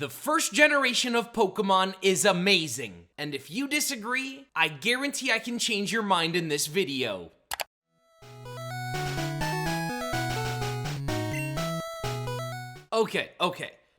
The first generation of Pokemon is amazing, and if you disagree, I guarantee I can change your mind in this video. Okay.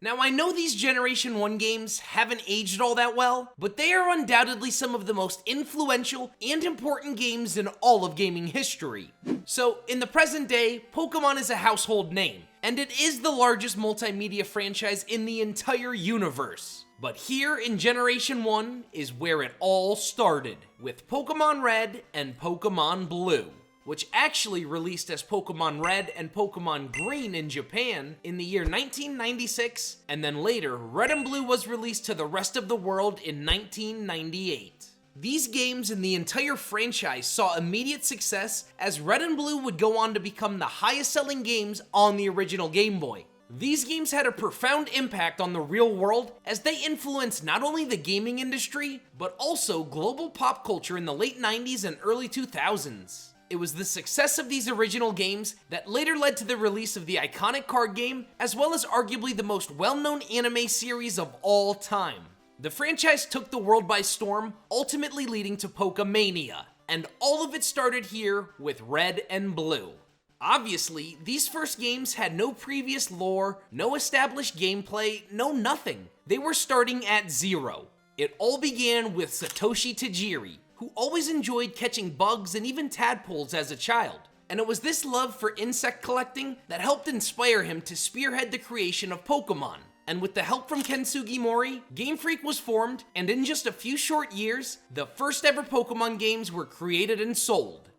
Now I know these Generation 1 games haven't aged all that well, but they are undoubtedly some of the most influential and important games in all of gaming history. So, in the present day, Pokemon is a household name, and it is the largest multimedia franchise in the entire universe. But here in Generation 1 is where it all started, with Pokemon Red and Pokemon Blue, which actually released as Pokemon Red and Pokemon Green in Japan in the year 1996, and then later, Red and Blue was released to the rest of the world in 1998. These games and the entire franchise saw immediate success as Red and Blue would go on to become the highest selling games on the original Game Boy. These games had a profound impact on the real world as they influenced not only the gaming industry, but also global pop culture in the late 90s and early 2000s. It was the success of these original games that later led to the release of the iconic card game, as well as arguably the most well-known anime series of all time. The franchise took the world by storm, ultimately leading to Pokemania, and all of it started here with Red and Blue. Obviously, these first games had no previous lore, no established gameplay, no nothing. They were starting at zero. It all began with Satoshi Tajiri, who always enjoyed catching bugs and even tadpoles as a child. And it was this love for insect collecting that helped inspire him to spearhead the creation of Pokemon. And with the help from Ken Sugimori, Game Freak was formed, and in just a few short years, the first ever Pokemon games were created and sold.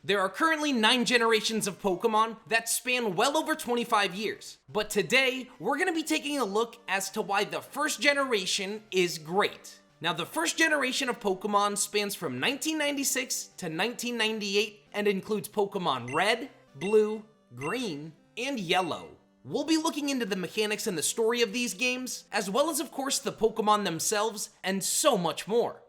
There are currently 9 generations of Pokemon that span well over 25 years. But today, we're going to be taking a look as to why the first generation is great. Now, the first generation of Pokemon spans from 1996 to 1998 and includes Pokemon Red, Blue, Green, and Yellow. We'll be looking into the mechanics and the story of these games, as well as, of course, the Pokemon themselves, and so much more.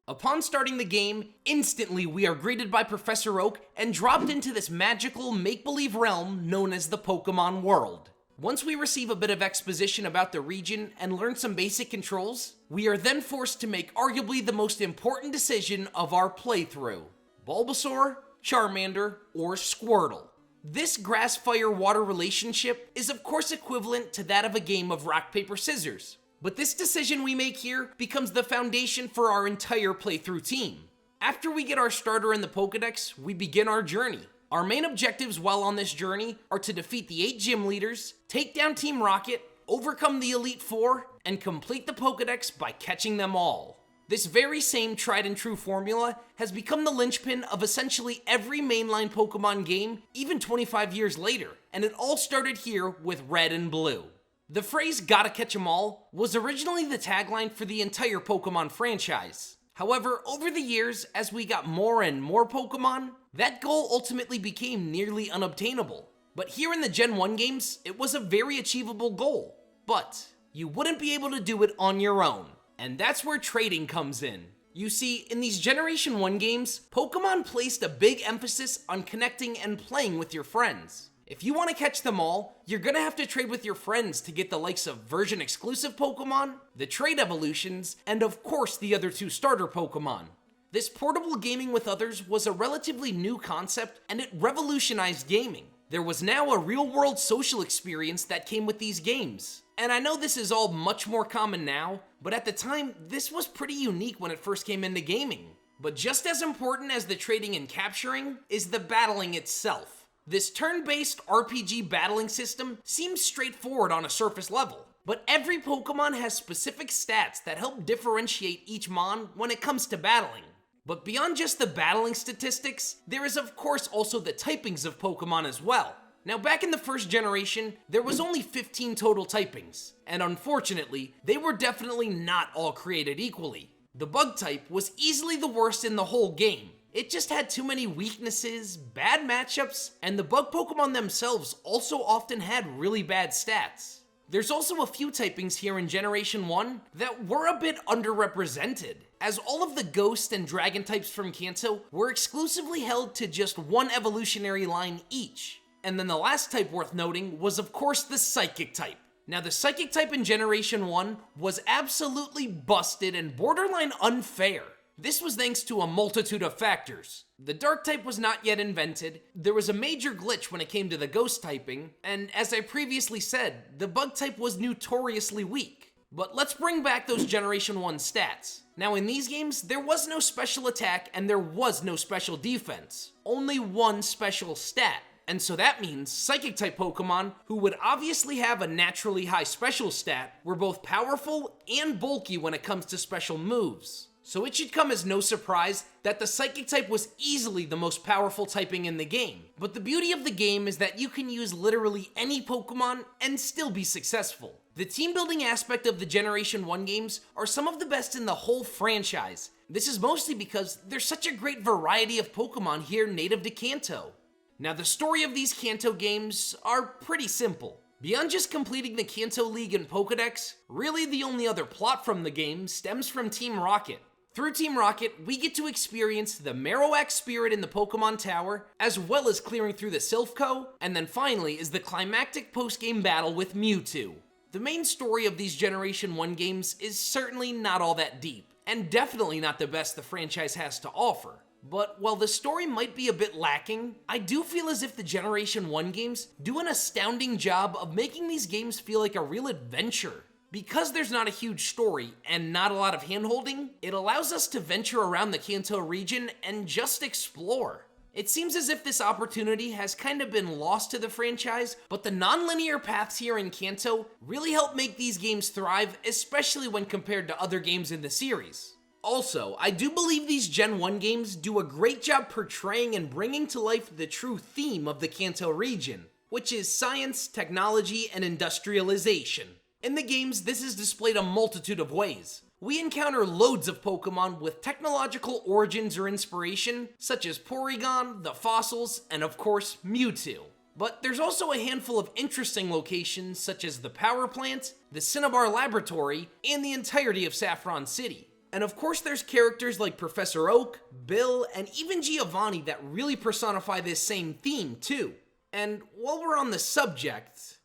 Upon starting the game, instantly we are greeted by Professor Oak and dropped into this magical make-believe realm known as the Pokemon world. Once we receive a bit of exposition about the region and learn some basic controls, we are then forced to make arguably the most important decision of our playthrough: Bulbasaur, Charmander, or Squirtle. This grass-fire-water relationship is of course equivalent to that of a game of rock, paper, scissors. But this decision we make here becomes the foundation for our entire playthrough team. After we get our starter in the Pokedex, we begin our journey. Our main objectives while on this journey are to defeat the 8 gym leaders, take down Team Rocket, overcome the Elite Four, and complete the Pokedex by catching them all. This very same tried and true formula has become the linchpin of essentially every mainline Pokemon game, even 25 years later, and it all started here with Red and Blue. The phrase "gotta catch 'em all" was originally the tagline for the entire Pokemon franchise. However, over the years, as we got more and more Pokemon, that goal ultimately became nearly unobtainable. But here in the Gen 1 games, it was a very achievable goal. But you wouldn't be able to do it on your own. And that's where trading comes in. You see, in these Generation 1 games, Pokemon placed a big emphasis on connecting and playing with your friends. If you want to catch them all, you're gonna have to trade with your friends to get the likes of version-exclusive Pokemon, the trade evolutions, and of course the other 2 starter Pokemon. This portable gaming with others was a relatively new concept, and it revolutionized gaming. There was now a real-world social experience that came with these games. And I know this is all much more common now, but at the time, this was pretty unique when it first came into gaming. But just as important as the trading and capturing is the battling itself. This turn-based RPG battling system seems straightforward on a surface level, but every Pokemon has specific stats that help differentiate each Mon when it comes to battling. But beyond just the battling statistics, there is of course also the typings of Pokemon as well. Now, back in the first generation, there was only 15 total typings, and unfortunately, they were definitely not all created equally. The bug type was easily the worst in the whole game. It just had too many weaknesses, bad matchups, and the bug Pokemon themselves also often had really bad stats. There's also a few typings here in Generation 1 that were a bit underrepresented, as all of the Ghost and Dragon types from Kanto were exclusively held to just one evolutionary line each. and then the last type worth noting was of course the Psychic type. Now the Psychic type in Generation 1 was absolutely busted and borderline unfair. This was thanks to a multitude of factors. The Dark type was not yet invented, there was a major glitch when it came to the Ghost typing, and as I previously said, the Bug type was notoriously weak. But let's bring back those Generation 1 stats. Now in these games, there was no special attack and there was no special defense. Only one special stat. And so that means Psychic type Pokemon, who would obviously have a naturally high special stat, were both powerful and bulky when it comes to special moves. So it should come as no surprise that the Psychic type was easily the most powerful typing in the game. But the beauty of the game is that you can use literally any Pokemon and still be successful. The team building aspect of the Generation 1 games are some of the best in the whole franchise. This is mostly because there's such a great variety of Pokemon here native to Kanto. Now the story of these Kanto games are pretty simple. Beyond just completing the Kanto League and Pokedex, really the only other plot from the game stems from Team Rocket. Through Team Rocket, we get to experience the Marowak spirit in the Pokemon Tower, as well as clearing through the Silph-Co, and then finally is the climactic post-game battle with Mewtwo. The main story of these Generation 1 games is certainly not all that deep, and definitely not the best the franchise has to offer. But while the story might be a bit lacking, I do feel as if the Generation 1 games do an astounding job of making these games feel like a real adventure. Because there's not a huge story and not a lot of handholding, it allows us to venture around the Kanto region and just explore. It seems as if this opportunity has kind of been lost to the franchise, but the non-linear paths here in Kanto really help make these games thrive, especially when compared to other games in the series. Also, I do believe these Gen 1 games do a great job portraying and bringing to life the true theme of the Kanto region, which is science, technology, and industrialization. In the games, this is displayed a multitude of ways. We encounter loads of Pokemon with technological origins or inspiration, such as Porygon, the fossils, and of course, Mewtwo. But there's also a handful of interesting locations such as the Power Plant, the Cinnabar Laboratory, and the entirety of Saffron City. And of course there's characters like Professor Oak, Bill, and even Giovanni that really personify this same theme too. And while we're on the subject,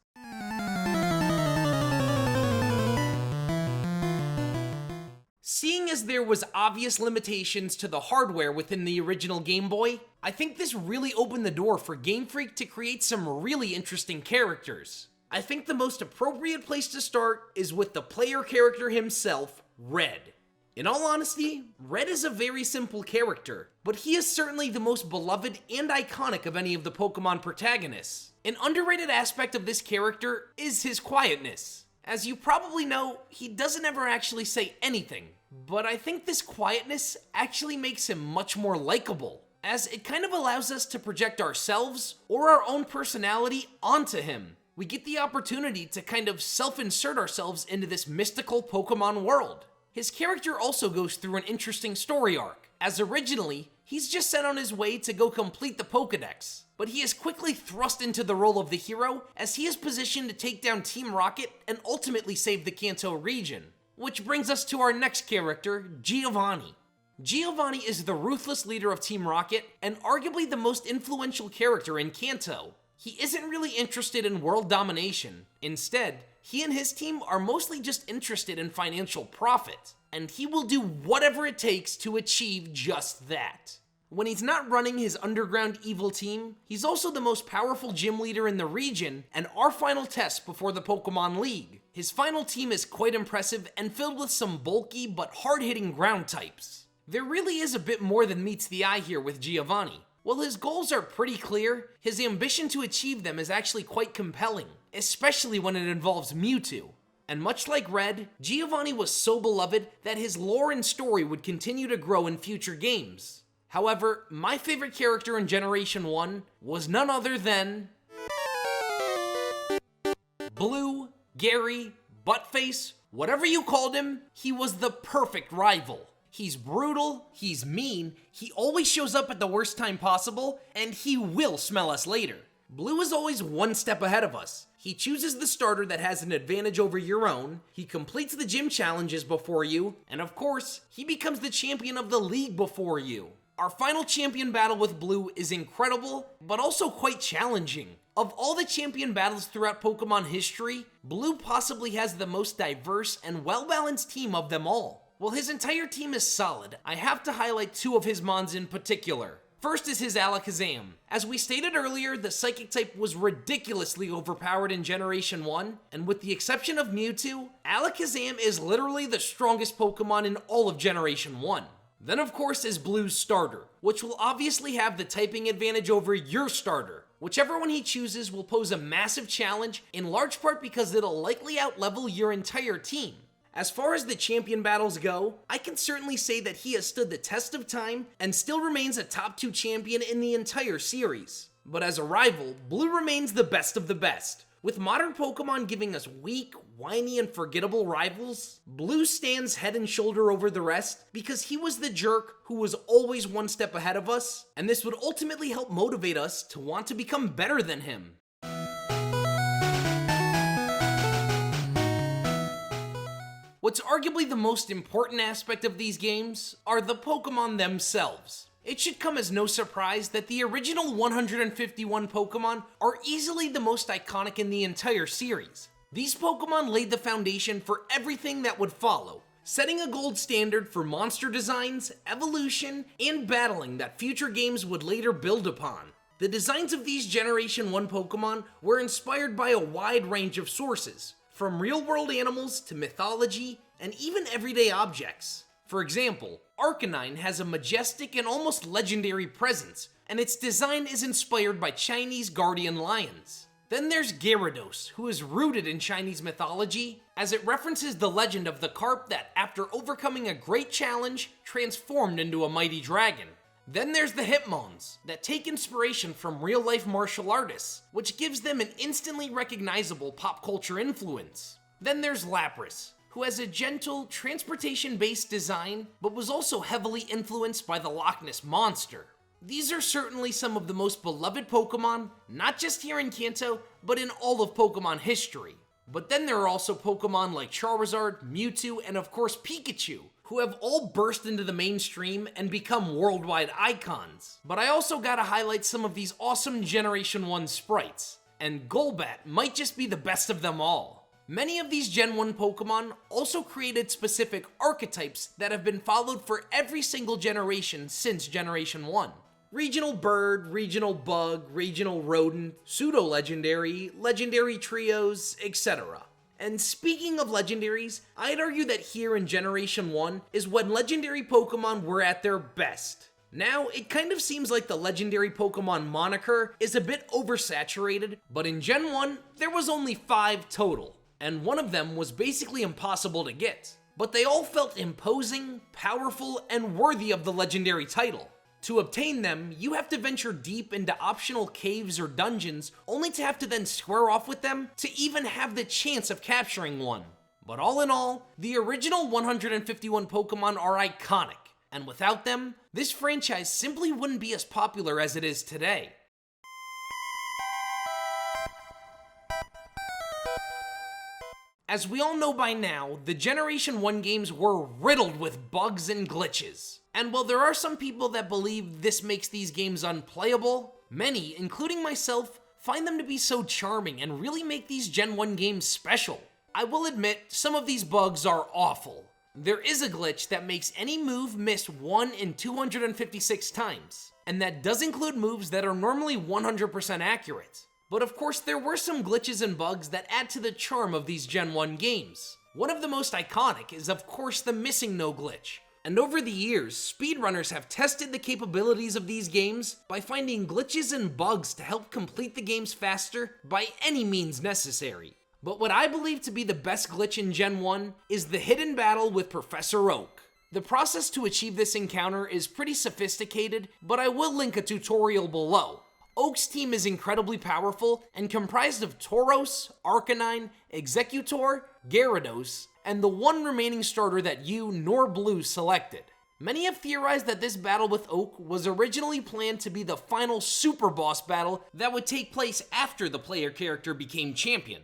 seeing as there was obvious limitations to the hardware within the original Game Boy, I think this really opened the door for Game Freak to create some really interesting characters. I think the most appropriate place to start is with the player character himself, Red. In all honesty, Red is a very simple character, but he is certainly the most beloved and iconic of any of the Pokemon protagonists. An underrated aspect of this character is his quietness. As you probably know, he doesn't ever actually say anything, but I think this quietness actually makes him much more likable, as it kind of allows us to project ourselves or our own personality onto him. We get the opportunity to kind of self-insert ourselves into this mystical Pokemon world. His character also goes through an interesting story arc, as originally, he's just sent on his way to go complete the Pokedex, but he is quickly thrust into the role of the hero as he is positioned to take down Team Rocket and ultimately save the Kanto region. Which brings us to our next character, Giovanni. Giovanni is the ruthless leader of Team Rocket and arguably the most influential character in Kanto. He isn't really interested in world domination. Instead, he and his team are mostly just interested in financial profit, and he will do whatever it takes to achieve just that. When he's not running his underground evil team, he's also the most powerful gym leader in the region and our final test before the Pokemon League. His final team is quite impressive and filled with some bulky but hard-hitting ground types. There really is a bit more than meets the eye here with Giovanni. While his goals are pretty clear, his ambition to achieve them is actually quite compelling, especially when it involves Mewtwo. And much like Red, Giovanni was so beloved that his lore and story would continue to grow in future games. However, my favorite character in Generation 1 was none other than Blue, Gary, Buttface, whatever you called him, he was the perfect rival. He's brutal, he's mean, he always shows up at the worst time possible, and he will smell us later. Blue is always one step ahead of us. He chooses the starter that has an advantage over your own, he completes the gym challenges before you, and of course, he becomes the champion of the league before you. Our final champion battle with Blue is incredible, but also quite challenging. Of all the champion battles throughout Pokemon history, Blue possibly has the most diverse and well-balanced team of them all. While his entire team is solid, I have to highlight two of his Mons in particular. First is his Alakazam. As we stated earlier, the Psychic type was ridiculously overpowered in Generation 1, and with the exception of Mewtwo, Alakazam is literally the strongest Pokemon in all of Generation 1. Then of course is Blue's starter, which will obviously have the typing advantage over your starter. Whichever one he chooses will pose a massive challenge, in large part because it'll likely outlevel your entire team. As far as the champion battles go, I can certainly say that he has stood the test of time and still remains a top 2 champion in the entire series. But as a rival, Blue remains the best of the best. With modern Pokemon giving us weak, whiny, and forgettable rivals, Blue stands head and shoulder over the rest because he was the jerk who was always one step ahead of us, and this would ultimately help motivate us to want to become better than him. What's arguably the most important aspect of these games are the Pokemon themselves. It should come as no surprise that the original 151 Pokemon are easily the most iconic in the entire series. These Pokemon laid the foundation for everything that would follow, setting a gold standard for monster designs, evolution, and battling that future games would later build upon. The designs of these Generation 1 Pokemon were inspired by a wide range of sources, from real-world animals to mythology, and even everyday objects. For example, Arcanine has a majestic and almost legendary presence, and its design is inspired by Chinese guardian lions. Then there's Gyarados, who is rooted in Chinese mythology, as it references the legend of the carp that, after overcoming a great challenge, transformed into a mighty dragon. Then there's the Hitmons, that take inspiration from real-life martial artists, which gives them an instantly recognizable pop culture influence. Then there's Lapras, who has a gentle, transportation-based design, but was also heavily influenced by the Loch Ness Monster. These are certainly some of the most beloved Pokemon, not just here in Kanto, but in all of Pokemon history. But then there are also Pokemon like Charizard, Mewtwo, and of course Pikachu, who have all burst into the mainstream and become worldwide icons. But I also gotta highlight some of these awesome Generation 1 sprites, and Golbat might just be the best of them all. Many of these Gen 1 Pokemon also created specific archetypes that have been followed for every single generation since Generation 1. Regional bird, regional bug, regional rodent, pseudo-legendary, legendary trios, etc. And speaking of legendaries, I'd argue that here in Generation 1 is when legendary Pokemon were at their best. Now, it kind of seems like the legendary Pokemon moniker is a bit oversaturated, but in Gen 1, there was only 5 total, and one of them was basically impossible to get. But they all felt imposing, powerful, and worthy of the legendary title. To obtain them, you have to venture deep into optional caves or dungeons, only to have to then square off with them to even have the chance of capturing one. But all in all, the original 151 Pokemon are iconic, and without them, this franchise simply wouldn't be as popular as it is today. As we all know by now, the Generation 1 games were riddled with bugs and glitches. And while there are some people that believe this makes these games unplayable, many, including myself, find them to be so charming and really make these Gen 1 games special. I will admit, some of these bugs are awful. There is a glitch that makes any move miss 1 in 256 times, and that does include moves that are normally 100% accurate. But of course, there were some glitches and bugs that add to the charm of these Gen 1 games. One of the most iconic is of course the Missing No glitch. And over the years, speedrunners have tested the capabilities of these games by finding glitches and bugs to help complete the games faster by any means necessary. But what I believe to be the best glitch in Gen 1 is the hidden battle with Professor Oak. The process to achieve this encounter is pretty sophisticated, but I will link a tutorial below. Oak's team is incredibly powerful and comprised of Tauros, Arcanine, Exeggutor, Gyarados, and the one remaining starter that you nor Blue selected. Many have theorized that this battle with Oak was originally planned to be the final super boss battle that would take place after the player character became champion.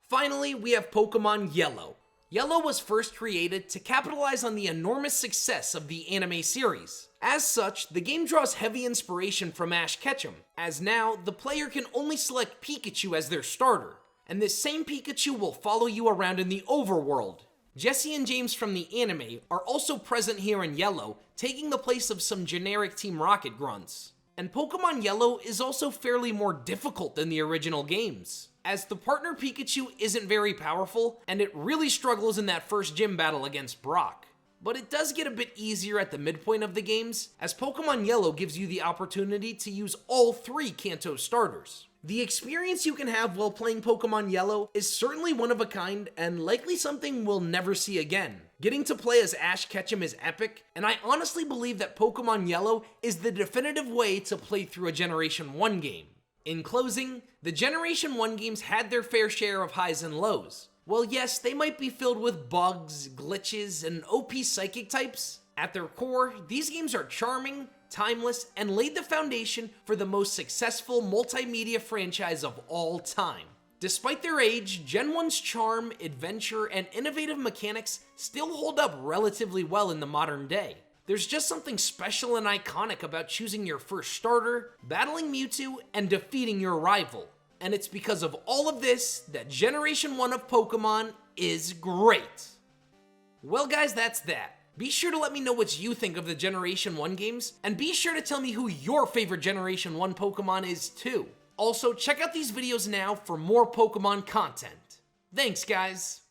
Finally, we have Pokemon Yellow. Yellow was first created to capitalize on the enormous success of the anime series. As such, the game draws heavy inspiration from Ash Ketchum, as now the player can only select Pikachu as their starter, and this same Pikachu will follow you around in the overworld. Jesse and James from the anime are also present here in Yellow, taking the place of some generic Team Rocket grunts. And Pokemon Yellow is also fairly more difficult than the original games, as the partner Pikachu isn't very powerful, and it really struggles in that first gym battle against Brock. But it does get a bit easier at the midpoint of the games, as Pokemon Yellow gives you the opportunity to use all 3 Kanto starters. The experience you can have while playing Pokemon Yellow is certainly one of a kind and likely something we'll never see again. Getting to play as Ash Ketchum is epic, and I honestly believe that Pokemon Yellow is the definitive way to play through a Generation 1 game. In closing, the Generation 1 games had their fair share of highs and lows. Well, yes, they might be filled with bugs, glitches, and OP psychic types. At their core, these games are charming, timeless, and laid the foundation for the most successful multimedia franchise of all time. Despite their age, Gen 1's charm, adventure, and innovative mechanics still hold up relatively well in the modern day. There's just something special and iconic about choosing your first starter, battling Mewtwo, and defeating your rival. And it's because of all of this that Generation 1 of Pokemon is great. Well guys, that's that. Be sure to let me know what you think of the Generation 1 games, and be sure to tell me who your favorite Generation 1 Pokemon is too. Also, check out these videos now for more Pokemon content. Thanks guys!